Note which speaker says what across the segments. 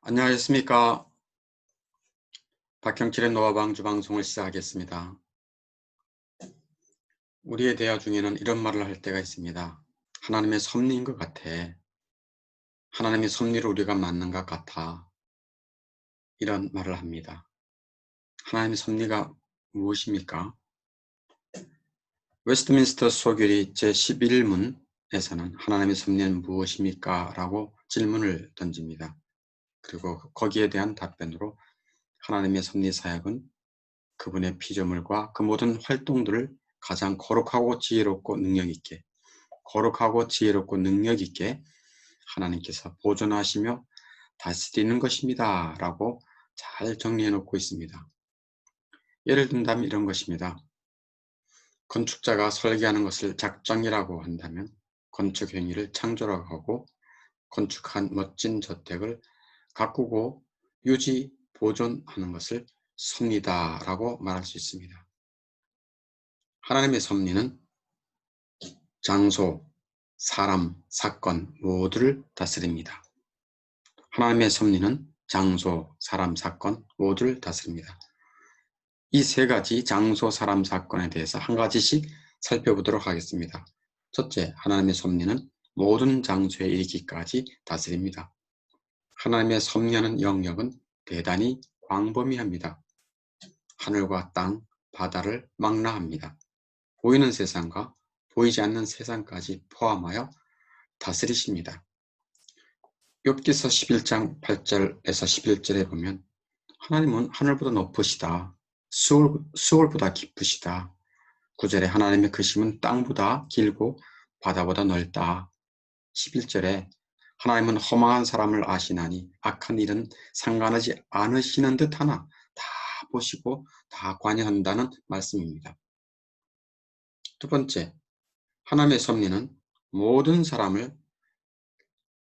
Speaker 1: 안녕하셨습니까? 박형철의 노화방주 방송을 시작하겠습니다. 우리의 대화 중에는 이런 말을 할 때가 있습니다. 하나님의 섭리인 것 같아. 하나님의 섭리로 우리가 맞는 것 같아. 이런 말을 합니다. 하나님의 섭리가 무엇입니까? 웨스트민스터 소결이 제11문에서는 하나님의 섭리는 무엇입니까? 라고 질문을 던집니다. 그리고 거기에 대한 답변으로 하나님의 섭리 사역은 그분의 피조물과 그 모든 활동들을 가장 거룩하고 지혜롭고 능력 있게 하나님께서 보존하시며 다스리는 것입니다. 라고 잘 정리해 놓고 있습니다. 예를 든다면 이런 것입니다. 건축자가 설계하는 것을 작정이라고 한다면 건축 행위를 창조라고 하고 건축한 멋진 저택을 가꾸고 유지, 보존하는 것을 섭리다라고 말할 수 있습니다. 하나님의 섭리는 장소, 사람, 사건 모두를 다스립니다. 하나님의 섭리는 장소, 사람, 사건 모두를 다스립니다. 이 세 가지 장소, 사람, 사건에 대해서 한 가지씩 살펴보도록 하겠습니다. 첫째, 하나님의 섭리는 모든 장소에 이르기까지 다스립니다. 하나님의 섭리하는 영역은 대단히 광범위합니다. 하늘과 땅, 바다를 망라합니다. 보이는 세상과 보이지 않는 세상까지 포함하여 다스리십니다. 욥기서 11장 8절에서 11절에 보면 하나님은 하늘보다 높으시다. 수월보다 깊으시다. 9절에 하나님의 크심은 땅보다 길고 바다보다 넓다. 11절에 하나님은 허망한 사람을 아시나니 악한 일은 상관하지 않으시는 듯하나 다 보시고 다 관여한다는 말씀입니다. 두 번째, 하나님의 섭리는 모든 사람을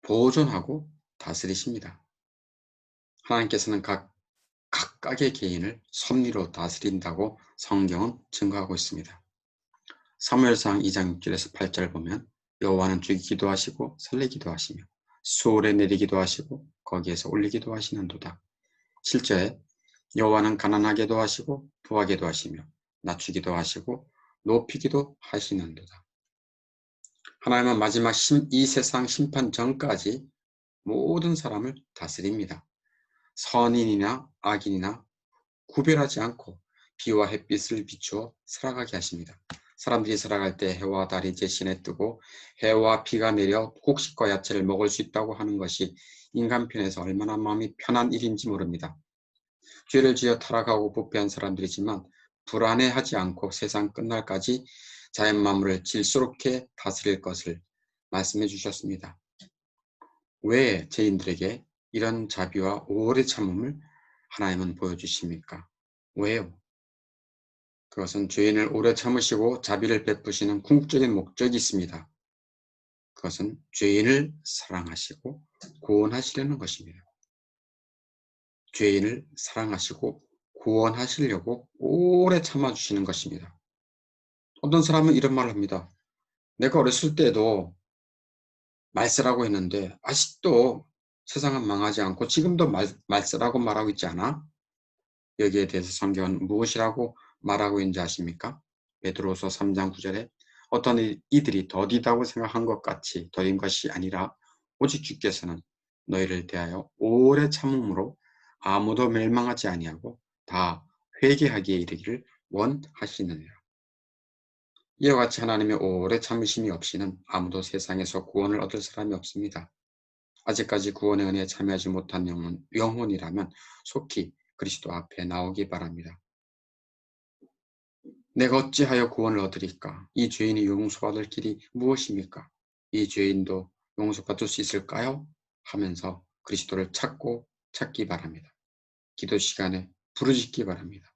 Speaker 1: 보존하고 다스리십니다. 하나님께서는 각각의 개인을 섭리로 다스린다고 성경은 증거하고 있습니다. 사무엘상 2장 6절에서 8절 보면 여호와는 죽이기도 하시고 살리기도 하시며 수월에 내리기도 하시고 거기에서 올리기도 하시는도다. 실제 여호와는 가난하게도 하시고 부하게도 하시며 낮추기도 하시고 높이기도 하시는도다. 하나님은 마지막 이 세상 심판 전까지 모든 사람을 다스립니다. 선인이나 악인이나 구별하지 않고 비와 햇빛을 비추어 살아가게 하십니다. 사람들이 살아갈 때 해와 달이 제신에 뜨고 해와 비가 내려 곡식과 야채를 먹을 수 있다고 하는 것이 인간 편에서 얼마나 마음이 편한 일인지 모릅니다. 죄를 지어 타락하고 부패한 사람들이지만 불안해하지 않고 세상 끝날까지 자연 만물을 질서롭게 다스릴 것을 말씀해 주셨습니다. 왜 죄인들에게 이런 자비와 오래 참음을 하나님은 보여주십니까? 왜요? 그것은 죄인을 오래 참으시고 자비를 베푸시는 궁극적인 목적이 있습니다. 그것은 죄인을 사랑하시고 구원하시려는 것입니다. 죄인을 사랑하시고 구원하시려고 오래 참아주시는 것입니다. 어떤 사람은 이런 말을 합니다. 내가 어렸을 때도 말세라고 했는데 아직도 세상은 망하지 않고 지금도 말세라고 말하고 있지 않아? 여기에 대해서 성경은 무엇이라고 말하고 있는지 아십니까? 베드로서 3장 9절에 어떤 이들이 더디다고 생각한 것 같이 더딘 것이 아니라 오직 주께서는 너희를 대하여 오래 참음으로 아무도 멸망하지 아니하고 다 회개하기에 이르기를 원하시느니라. 이와 같이 하나님의 오래 참으심이 없이는 아무도 세상에서 구원을 얻을 사람이 없습니다. 아직까지 구원의 은혜에 참여하지 못한 영혼이라면 속히 그리스도 앞에 나오기 바랍니다. 내가 어찌하여 구원을 얻으리까? 이 죄인이 용서받을 길이 무엇입니까? 이 죄인도 용서받을 수 있을까요? 하면서 그리스도를 찾기 바랍니다. 기도 시간에 부르짖기 바랍니다.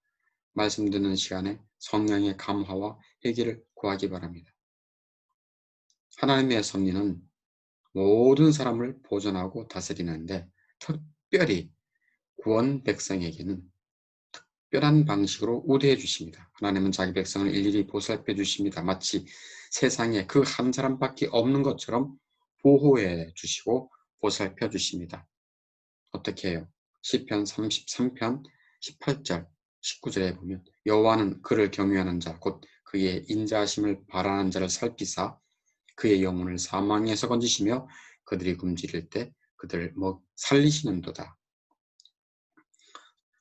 Speaker 1: 말씀 듣는 시간에 성령의 감화와 회개를 구하기 바랍니다. 하나님의 섭리는 모든 사람을 보존하고 다스리는데 특별히 구원 백성에게는 특별한 방식으로 우대해 주십니다. 하나님은 자기 백성을 일일이 보살펴 주십니다. 마치 세상에 그 한 사람밖에 없는 것처럼 보호해 주시고 보살펴 주십니다. 어떻게 해요? 시편 33편 18절 19절에 보면 여호와는 그를 경외하는 자 곧 그의 인자하심을 바라는 자를 살피사 그의 영혼을 사망에서 건지시며 그들이 굶주릴 때 그들을 살리시는도다.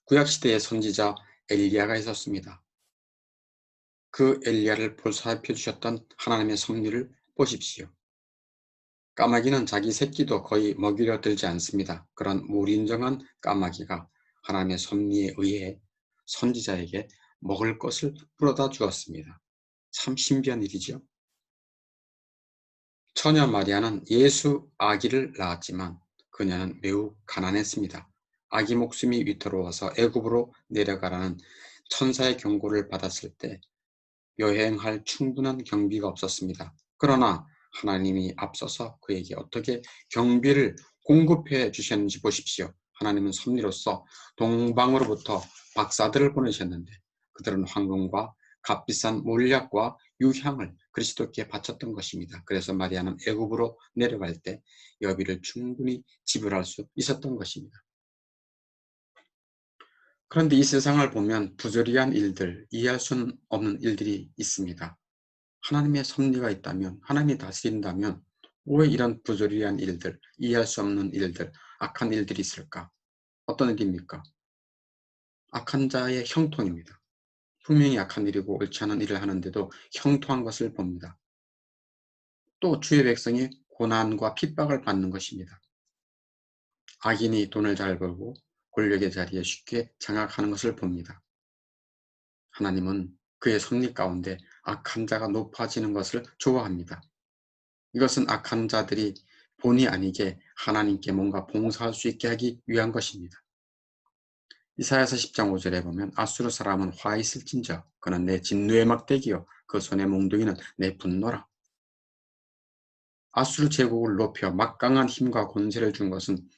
Speaker 1: 구약시대의 선지자 엘리야가 있었습니다. 그 엘리야를 보살펴 주셨던 하나님의 섭리를 보십시오. 까마귀는 자기 새끼도 거의 먹이려 들지 않습니다. 그런 무린정한 까마귀가 하나님의 섭리에 의해 선지자에게 먹을 것을 풀어다 주었습니다. 참 신비한 일이죠. 처녀 마리아는 예수 아기를 낳았지만 그녀는 매우 가난했습니다. 아기 목숨이 위태로워서 애굽으로 내려가라는 천사의 경고를 받았을 때 여행할 충분한 경비가 없었습니다. 그러나 하나님이 앞서서 그에게 어떻게 경비를 공급해 주셨는지 보십시오. 하나님은 섭리로서 동방으로부터 박사들을 보내셨는데 그들은 황금과 값비싼 몰약과 유향을 그리스도께 바쳤던 것입니다. 그래서 마리아는 애굽으로 내려갈 때 여비를 충분히 지불할 수 있었던 것입니다. 그런데 이 세상을 보면 부조리한 일들, 이해할 수 없는 일들이 있습니다. 하나님의 섭리가 있다면, 하나님이 다스린다면 왜 이런 부조리한 일들, 이해할 수 없는 일들, 악한 일들이 있을까? 어떤 일입니까? 악한 자의 형통입니다. 분명히 악한 일이고 옳지 않은 일을 하는데도 형통한 것을 봅니다. 또 주의 백성이 고난과 핍박을 받는 것입니다. 악인이 돈을 잘 벌고 권력의 자리에 쉽게 장악하는 것을 봅니다. 하나님은 그의 섭리 가운데 악한 자가 높아지는 것을 좋아합니다. 이것은 악한 자들이 본의 아니게 하나님께 뭔가 봉사할 수 있게 하기 위한 것입니다. 이사야서 10장 5절에 보면 아수르 사람은 화 있을진저 그는 내 진노의 막대기요 그 손의 몽둥이는 내 분노라. 아수르 제국을 높여 막강한 힘과 권세를 준 것은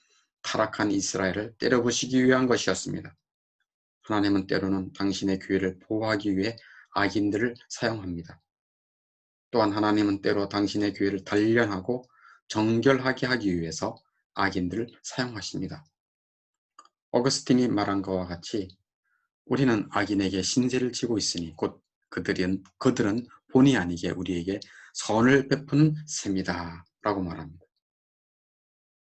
Speaker 1: 타락한 이스라엘을 때려부시기 위한 것이었습니다. 하나님은 때로는 당신의 교회를 보호하기 위해 악인들을 사용합니다. 또한 하나님은 때로 당신의 교회를 단련하고 정결하게 하기 위해서 악인들을 사용하십니다. 어거스틴이 말한 것과 같이 우리는 악인에게 신세를 지고 있으니 곧 그들은 본의 아니게 우리에게 선을 베푸는 셈이다 라고 말합니다.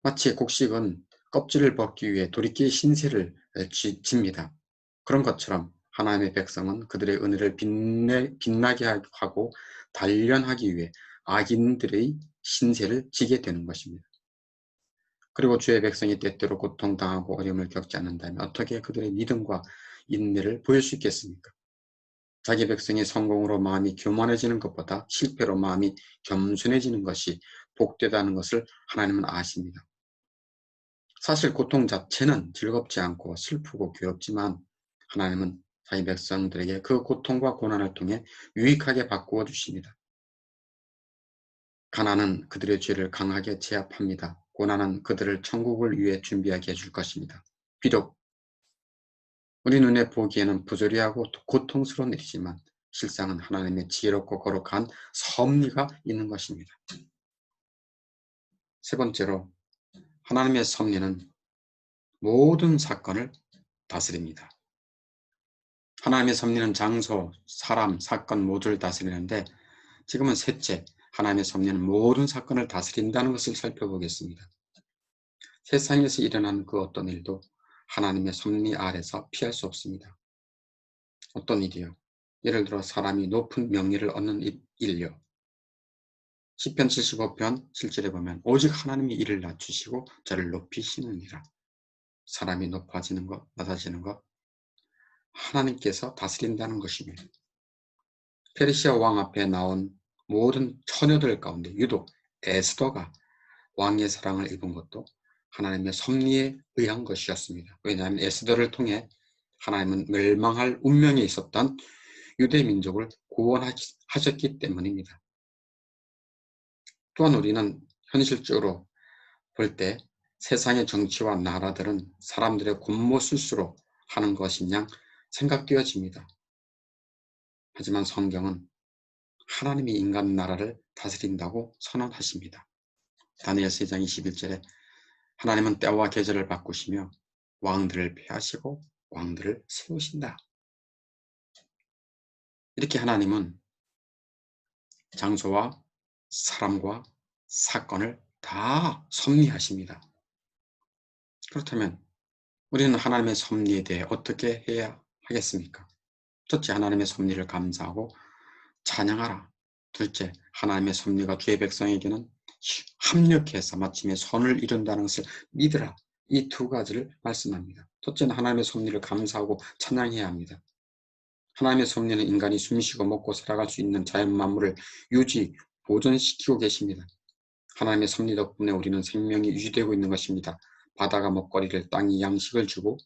Speaker 1: 마치 곡식은 껍질을 벗기 위해 돌이킬 신세를 집니다. 그런 것처럼 하나님의 백성은 그들의 은혜를 빛나게 하고 단련하기 위해 악인들의 신세를 지게 되는 것입니다. 그리고 주의 백성이 때때로 고통당하고 어려움을 겪지 않는다면 어떻게 그들의 믿음과 인내를 보일 수 있겠습니까? 자기 백성이 성공으로 마음이 교만해지는 것보다 실패로 마음이 겸손해지는 것이 복되다는 것을 하나님은 아십니다. 사실 고통 자체는 즐겁지 않고 슬프고 괴롭지만 하나님은 자기 백성들에게 그 고통과 고난을 통해 유익하게 바꾸어 주십니다. 가난은 그들의 죄를 강하게 제압합니다. 고난은 그들을 천국을 위해 준비하게 해줄 것입니다. 비록 우리 눈에 보기에는 부조리하고 고통스러운 일이지만 실상은 하나님의 지혜롭고 거룩한 섭리가 있는 것입니다. 세 번째로 하나님의 섭리는 모든 사건을 다스립니다. 하나님의 섭리는 장소, 사람, 사건 모두를 다스리는데 지금은 셋째, 하나님의 섭리는 모든 사건을 다스린다는 것을 살펴보겠습니다. 세상에서 일어나는 그 어떤 일도 하나님의 섭리 아래서 피할 수 없습니다. 어떤 일이요? 예를 들어 사람이 높은 명예를 얻는 일요. 시편 75편 7절에 보면 오직 하나님이 이를 낮추시고 저를 높이시느니라. 사람이 높아지는 것, 낮아지는 것, 하나님께서 다스린다는 것입니다. 페르시아 왕 앞에 나온 모든 처녀들 가운데 유독 에스더가 왕의 사랑을 입은 것도 하나님의 섭리에 의한 것이었습니다. 왜냐하면 에스더를 통해 하나님은 멸망할 운명에 있었던 유대 민족을 구원하셨기 때문입니다. 또한 우리는 현실적으로 볼 때 세상의 정치와 나라들은 사람들의 곤모술수로 하는 것인 양 생각되어집니다. 하지만 성경은 하나님이 인간 나라를 다스린다고 선언하십니다. 다니엘서 2장 21절에 하나님은 때와 계절을 바꾸시며 왕들을 폐하시고 왕들을 세우신다. 이렇게 하나님은 장소와 사람과 사건을 다 섭리하십니다. 그렇다면 우리는 하나님의 섭리에 대해 어떻게 해야 하겠습니까? 첫째, 하나님의 섭리를 감사하고 찬양하라. 둘째, 하나님의 섭리가 주의 백성에게는 합력해서 마침내 선을 이룬다는 것을 믿으라. 이 두 가지를 말씀합니다. 첫째는 하나님의 섭리를 감사하고 찬양해야 합니다. 하나님의 섭리는 인간이 숨쉬고 먹고 살아갈 수 있는 자연 만물을 유지, 보존시키고 계십니다. 하나님의 섭리 덕분에 우리는 생명이 유지되고 있는 것입니다. 바다가 먹거리를, 땅이 양식을 주고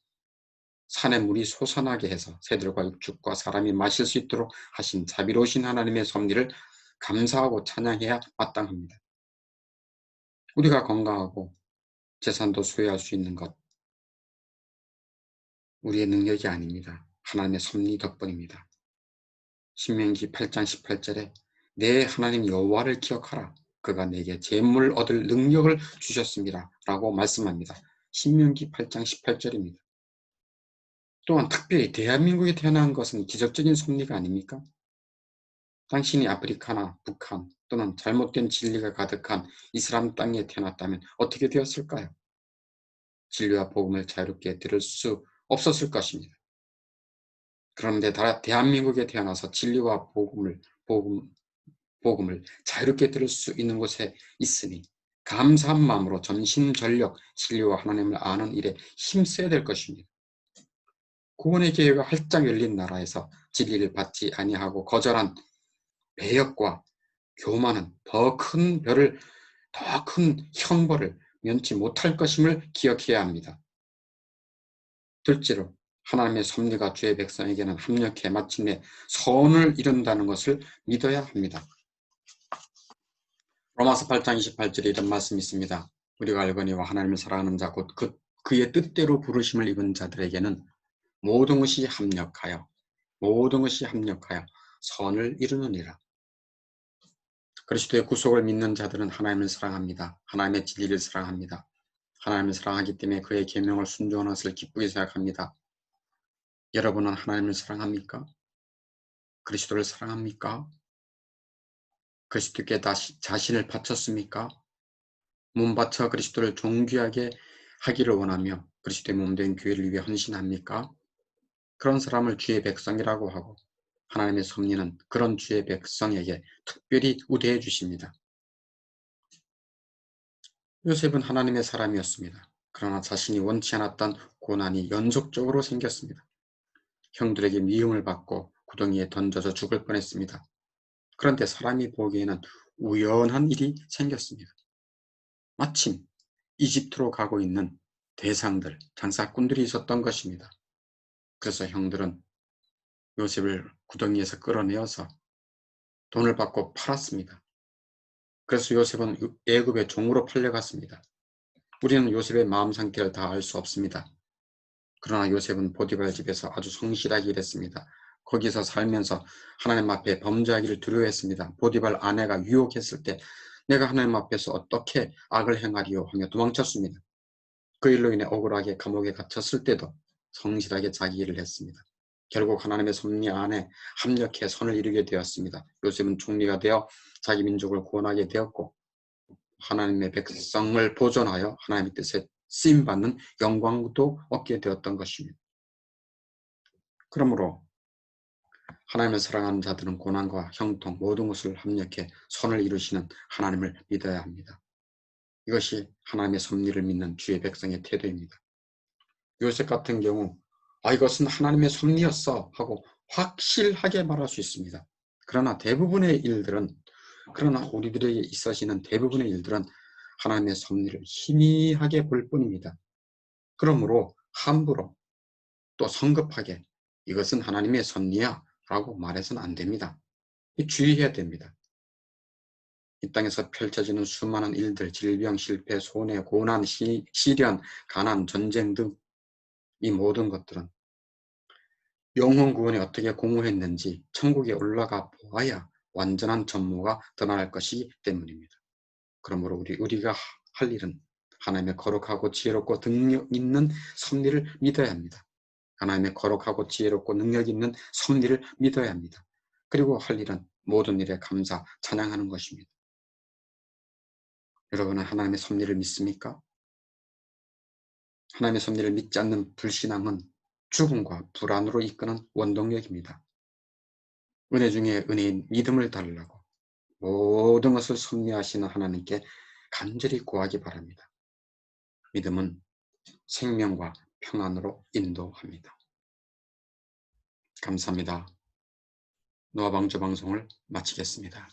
Speaker 1: 산의 물이 솟아나게 해서 새들과 육축과 사람이 마실 수 있도록 하신 자비로우신 하나님의 섭리를 감사하고 찬양해야 마땅합니다. 우리가 건강하고 재산도 소유할 수 있는 것, 우리의 능력이 아닙니다. 하나님의 섭리 덕분입니다. 신명기 8장 18절에 내 하나님 여호와를 기억하라. 그가 내게 재물 얻을 능력을 주셨습니다. 라고 말씀합니다. 신명기 8장 18절입니다. 또한 특별히 대한민국에 태어난 것은 기적적인 섭리가 아닙니까? 당신이 아프리카나 북한 또는 잘못된 진리가 가득한 이슬람 땅에 태어났다면 어떻게 되었을까요? 진리와 복음을 자유롭게 들을 수 없었을 것입니다. 그런데 대한민국에 태어나서 진리와 복음을 자유롭게 들을 수 있는 곳에 있으니 감사한 마음으로 전심전력 진리와 하나님을 아는 일에 힘써야 될 것입니다. 구원의 기회가 활짝 열린 나라에서 진리를 받지 아니하고 거절한 배역과 교만은 더 큰 형벌을 면치 못할 것임을 기억해야 합니다. 둘째로 하나님의 섭리가 주의 백성에게는 합력해 마침내 선을 이룬다는 것을 믿어야 합니다. 로마서 8장 28절에 이런 말씀이 있습니다. 우리가 알거니와 하나님을 사랑하는 자 곧 그의 뜻대로 부르심을 입은 자들에게는 모든 것이 합력하여 선을 이루느니라. 그리스도의 구속을 믿는 자들은 하나님을 사랑합니다. 하나님의 진리를 사랑합니다. 하나님을 사랑하기 때문에 그의 계명을 순종하는 것을 기쁘게 생각합니다. 여러분은 하나님을 사랑합니까? 그리스도를 사랑합니까? 그리스도께 자신을 바쳤습니까? 몸 바쳐 그리스도를 존귀하게 하기를 원하며 그리스도의 몸된 교회를 위해 헌신합니까? 그런 사람을 주의 백성이라고 하고 하나님의 섭리는 그런 주의 백성에게 특별히 우대해 주십니다. 요셉은 하나님의 사람이었습니다. 그러나 자신이 원치 않았던 고난이 연속적으로 생겼습니다. 형들에게 미움을 받고 구덩이에 던져져 죽을 뻔했습니다. 그런데 사람이 보기에는 우연한 일이 생겼습니다. 마침 이집트로 가고 있는 대상들, 장사꾼들이 있었던 것입니다. 그래서 형들은 요셉을 구덩이에서 끌어내어서 돈을 받고 팔았습니다. 그래서 요셉은 애굽의 종으로 팔려갔습니다. 우리는 요셉의 마음 상태를 다 알 수 없습니다. 그러나 요셉은 보디발 집에서 아주 성실하게 일했습니다. 거기서 살면서 하나님 앞에 범죄하기를 두려워했습니다. 보디발 아내가 유혹했을 때 내가 하나님 앞에서 어떻게 악을 행하리요 하며 도망쳤습니다. 그 일로 인해 억울하게 감옥에 갇혔을 때도 성실하게 자기 일을 했습니다. 결국 하나님의 섭리 안에 합력해 선을 이루게 되었습니다. 요셉은 총리가 되어 자기 민족을 구원하게 되었고 하나님의 백성을 보존하여 하나님의 뜻에 쓰임받는 영광도 얻게 되었던 것입니다. 그러므로 하나님을 사랑하는 자들은 고난과 형통 모든 것을 합력해 선을 이루시는 하나님을 믿어야 합니다. 이것이 하나님의 섭리를 믿는 주의 백성의 태도입니다. 요셉 같은 경우 이것은 하나님의 섭리였어 하고 확실하게 말할 수 있습니다. 그러나 우리들에게 있어지는 대부분의 일들은 하나님의 섭리를 희미하게 볼 뿐입니다. 그러므로 함부로 또 성급하게 이것은 하나님의 섭리야 라고 말해서는 안 됩니다. 주의해야 됩니다. 이 땅에서 펼쳐지는 수많은 일들, 질병, 실패, 손해, 고난, 시련, 가난, 전쟁 등 이 모든 것들은 영혼 구원에 어떻게 공헌했는지 천국에 올라가 보아야 완전한 전무가 드러날 것이기 때문입니다. 그러므로 우리가 할 일은 하나님의 거룩하고 지혜롭고 능력 있는 섭리를 믿어야 합니다. 하나님의 거룩하고 지혜롭고 능력 있는 섭리를 믿어야 합니다. 그리고 할 일은 모든 일에 감사, 찬양하는 것입니다. 여러분은 하나님의 섭리를 믿습니까? 하나님의 섭리를 믿지 않는 불신앙은 죽음과 불안으로 이끄는 원동력입니다. 은혜 중에 은혜인 믿음을 달라고 모든 것을 섭리하시는 하나님께 간절히 구하기 바랍니다. 믿음은 생명과 평안으로 인도합니다. 감사합니다. 노아방주 방송을 마치겠습니다.